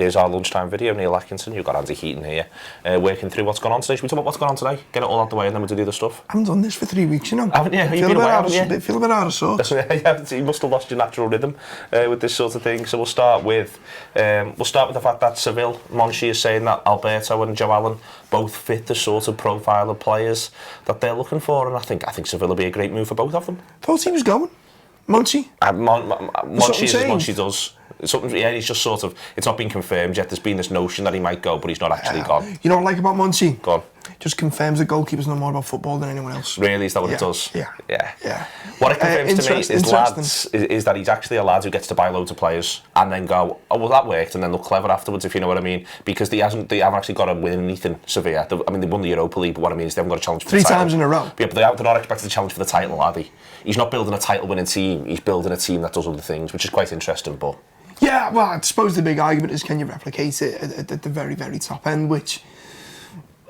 Here's our lunchtime video. Neil Atkinson, you've got Andy Heaton here, working through what's gone on today. Should we talk about what's gone on today? Get it all out the way and then we'll do the other stuff. I haven't done this for 3 weeks, you know. Haven't you? You've been away, haven't you? Feel a bit out of sorts. Yeah, you must have lost your natural rhythm with this sort of thing. So we'll start with the fact that Seville, Monchi is saying that Alberto and Joe Allen both fit the sort of profile of players that they're looking for, and I think Seville will be a great move for both of them. Thought he was going. Monchi? Monchi is as Monchi does. Something, yeah, he's just sort of, it's not been confirmed yet. There's been this notion that he might go, but he's not actually gone. You know what I like about Monchi? Go on. Just confirms that goalkeepers know more about football than anyone else. Really? Is that what it does? Yeah. What it confirms to me is that he's actually a lad who gets to buy loads of players and then go, oh, well, that worked, and then look clever afterwards, if you know what I mean. Because they haven't actually got to win anything, Sevilla. I mean, they won the Europa League, but what I mean is they haven't got a challenge for the title. 3 times in a row. Yeah, but they're not expected to challenge for the title, are they? He's not building a title-winning team. He's building a team that does other things, which is quite interesting, but... Yeah, well, I suppose the big argument is, can you replicate it at the very, very top end, which...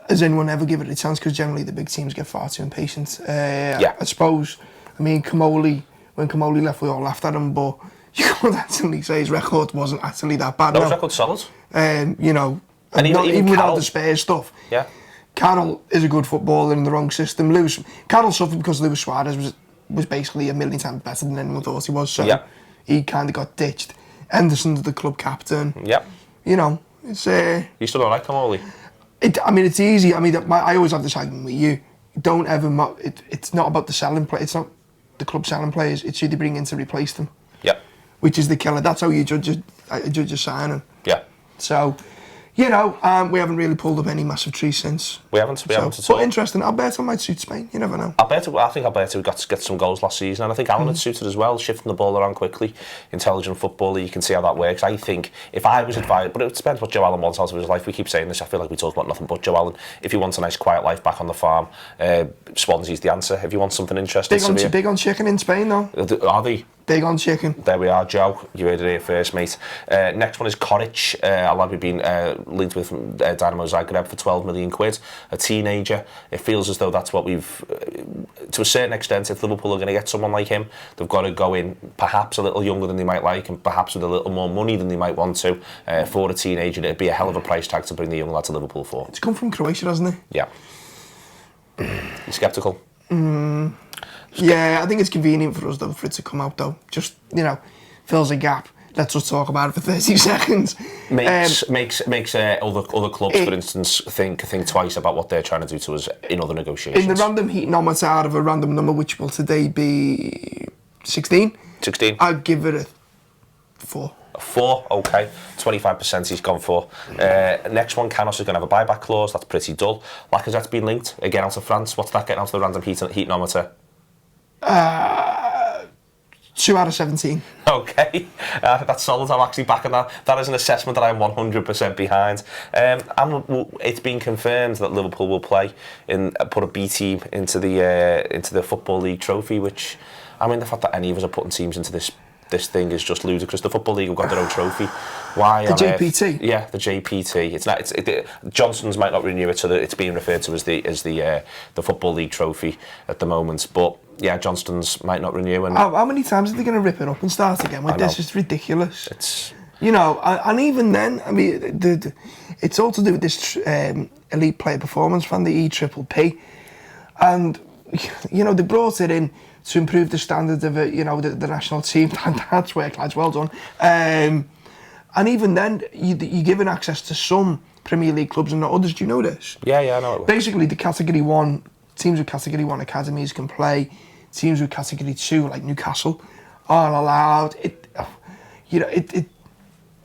Has anyone ever given it a chance? Because generally the big teams get far too impatient. I suppose, when Kamoli left, we all laughed at him, but you can't actually say his record wasn't actually that bad. No, his record's solid. You know, and even without the Spurs stuff. Yeah. Carroll is a good footballer in the wrong system. Carroll suffered because Luis Suarez was basically a million times better than anyone thought he was, so he kind of got ditched. Henderson's the club captain. Yeah. You know, it's... You still don't like Kamoli? It's easy. I always have this argument with you. Don't ever... It's not about the selling play. It's not the club selling players. It's who they bring in to replace them. Yeah. Which is the killer. That's how you judge a signing. Yeah. So, you know, we haven't really pulled up any massive trees since. We haven't at all. But interesting. Alberto might suit Spain. You never know. I think Alberto got to get some goals last season, and I think Allen had suited as well, shifting the ball around quickly. Intelligent footballer, you can see how that works. I think if I was advised, but it depends what Joe Allen wants out of his life. We keep saying this. I feel like we talk about nothing but Joe Allen. If he wants a nice quiet life back on the farm, Swansea's the answer. If you want something interesting, big on chicken in Spain, though. Are they? Big on chicken. There we are, Joe. You heard it here first, mate. Next one is Koric. A lad we've been linked with from Dynamo Zagreb for 12 million quid. A teenager. It feels as though that's what we've... to a certain extent, if Liverpool are going to get someone like him, they've got to go in perhaps a little younger than they might like and perhaps with a little more money than they might want to. For a teenager, it'd be a hell of a price tag to bring the young lad to Liverpool for. It's come from Croatia, hasn't it? Yeah. You sceptical? Yeah, I think it's convenient for us, though, for it to come out, though. Just, you know, fills a gap. Let's just talk about it for 30 seconds. Makes other clubs, for instance, think twice about what they're trying to do to us in other negotiations. In the random heat-nometer out of a random number, which will today be 16. 16. I'd give it a 4. A 4, okay. 25% he's gone for. Next one, Canos is going to have a buyback clause. That's pretty dull. Lacazette's been linked again out of France. What's that getting out of the random heat-nometer? 2 out of 17. Okay, that's solid. I'm actually backing that. That is an assessment that I'm 100% behind. And it's been confirmed that Liverpool will put a B team into the Football League Trophy. Which, I mean, the fact that any of us are putting teams into this thing is just ludicrous. The Football League have got their own trophy. Why? The JPT. Yeah, the JPT. It's not. Johnson's might not renew it, so that it's being referred to as the Football League Trophy at the moment. But yeah, Johnston's might not renew. And how many times are they going to rip it up and start again with this? It's ridiculous. It's, you know, and even then, I mean, it's all to do with this elite player performance fund, the EPPP, and you know they brought it in to improve the standards of it, you know, the national team. That's work, lads. Well done. And even then, you're given access to some Premier League clubs and not others. Do you know this? Yeah, I know it. Basically, the Category 1 teams with Category 1 academies can play. Teams with Category 2, like Newcastle, aren't allowed.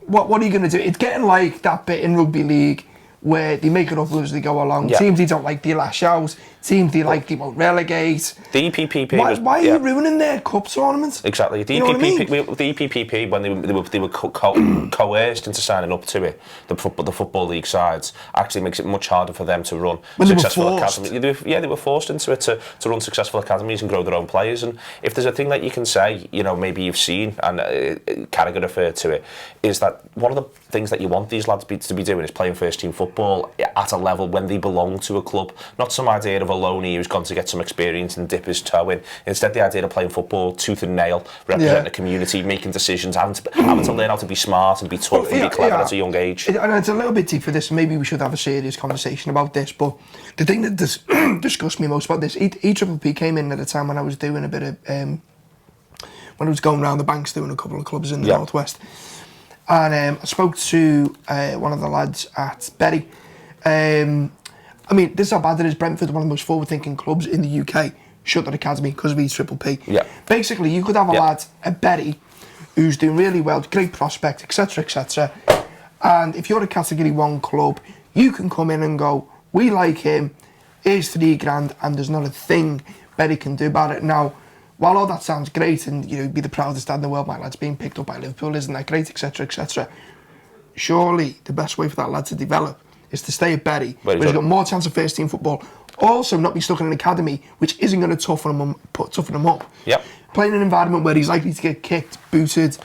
What are you going to do? It's getting like that bit in rugby league where they make it up as they go along. Yeah. Teams they don't like, they lash out. Teams they like, they won't relegate. The EPPP why are you ruining their cup tournaments? Exactly. The EPPP, when they were coerced into signing up to it, the Football League sides, actually makes it much harder for them to run successful academies. They were forced into it to run successful academies and grow their own players. And if there's a thing that you can say, you know, maybe you've seen, and Carragher referred to it, is that one of the things that you want these lads to be doing is playing first team football. football at a level when they belong to a club. Not some idea of a loanee who's gone to get some experience and dip his toe in. Instead, the idea of playing football tooth and nail, representing the community, making decisions, having to learn how to be smart and be tough and be clever at a young age. And it's a little bit deep for this. Maybe we should have a serious conversation about this. But the thing that disgusts me most about this, EFL came in at a time when I was doing a bit of, when I was going around the banks doing a couple of clubs in the Northwest. And I spoke to one of the lads at Bury. I mean, this is how bad it is. Brentford, one of the most forward-thinking clubs in the UK, shut their academy because of EFL. Yeah. Basically, you could have a lad at Bury who's doing really well, great prospect, etc., etc. And if you're a Category 1 club, you can come in and go, we like him, here's £3,000, and there's not a thing Bury can do about it. Now, while all that sounds great, and you know, be the proudest dad in the world, my lad's being picked up by Liverpool, isn't that great, etc., etc. Surely the best way for that lad to develop is to stay at Bury, where he's got more chance of first team football. Also, not be stuck in an academy which isn't going to toughen him up. Yep. Playing in an environment where he's likely to get kicked, booted,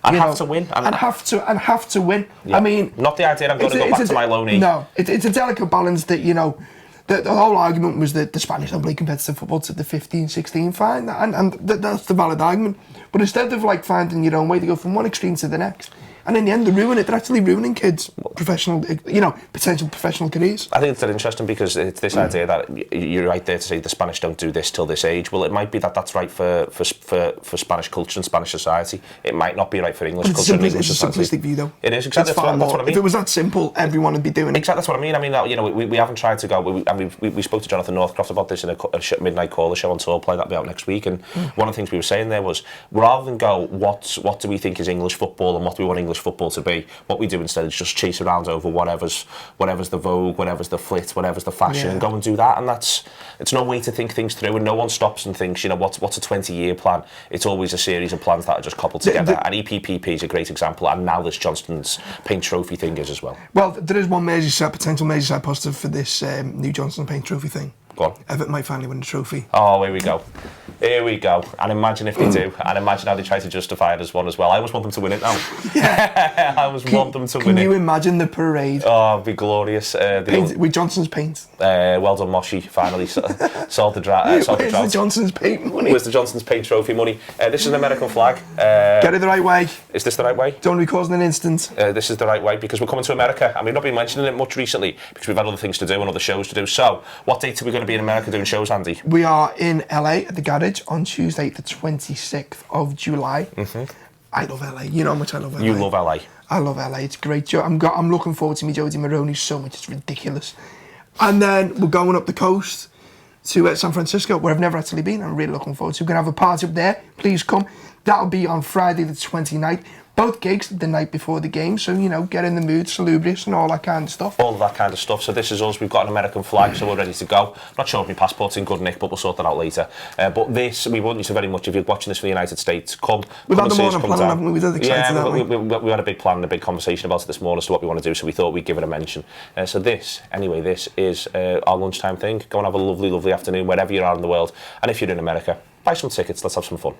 and have to win, and have to win. Yeah. I mean, not the idea I'm going to go back to my loanee. No, it's a delicate balance that, you know. The whole argument was that the Spanish don't play competitive football to the 15, 16, fine, and that's the valid argument. But instead of like finding your own way to go from one extreme to the next, and in the end they ruin it, they're actually ruining kids' potential professional careers. I think it's interesting because it's this idea that you're right there to say the Spanish don't do this till this age. Well, it might be that that's right for Spanish culture and Spanish society. It might not be right for English culture and English society. It's a simplistic view, though. It is, exactly. That's what I mean. If it was that simple, everyone would be doing it. Exactly, that's what I mean. I mean, you know, we haven't tried to go, we spoke to Jonathan Northcroft about this in a midnight caller show on Tour Play that'll be out next week, and one of the things we were saying there was, rather than go, what do we think is English football and what do we want English football to be, what we do instead is just chase around over whatever's the vogue, whatever's the flit, whatever's the fashion, and go and do that. And it's no way to think things through, and no one stops and thinks, you know, what's a 20-year plan? It's always a series of plans that are just cobbled together. And EPPP is a great example, and now this Johnston's Paint Trophy thing is as well. Well, there is one potential Merseyside positive for this new Johnston Paint Trophy thing. Go on. Everton might finally win the trophy. Oh, here we go. Here we go. And imagine if they do. And imagine how they try to justify it as one as well. I always want them to win it now. Yeah. I always want them to win it. Can you imagine the parade? Oh, it'd be glorious. With Johnson's paint. Well done, Monchi. Finally solved the drought. Where's the Johnson's paint money? Where's the Johnson's Paint Trophy money? This is an American flag. Get it the right way. Is this the right way? Don't be causing an instant. This is the right way because we're coming to America, and we've not been mentioning it much recently because we've had other things to do and other shows to do. So, what date are we going to be in America doing shows, Andy? We are in LA at the Garage on Tuesday, the 26th of July. I love LA. You know how much I love LA. You love LA. I love LA. It's great. I'm looking forward to meet Jody Maroney so much. It's ridiculous. And then we're going up the coast to San Francisco, where I've never actually been. I'm really looking forward to. We're going to have a party up there. Please come. That'll be on Friday the 29th. Both gigs the night before the game, so, you know, get in the mood, salubrious and all that kind of stuff. All of that kind of stuff. So this is us. We've got an American flag, so we're ready to go. Not sure if my passport's in good nick, but we'll sort that out later. But this, we want you to very much, if you're watching this from the United States, come. We've had the morning plan, haven't we? We're excited, haven't we? We had a big plan and a big conversation about it this morning as to what we want to do, so we thought we'd give it a mention. So this is our lunchtime thing. Go and have a lovely, lovely afternoon wherever you are in the world. And if you're in America, buy some tickets. Let's have some fun.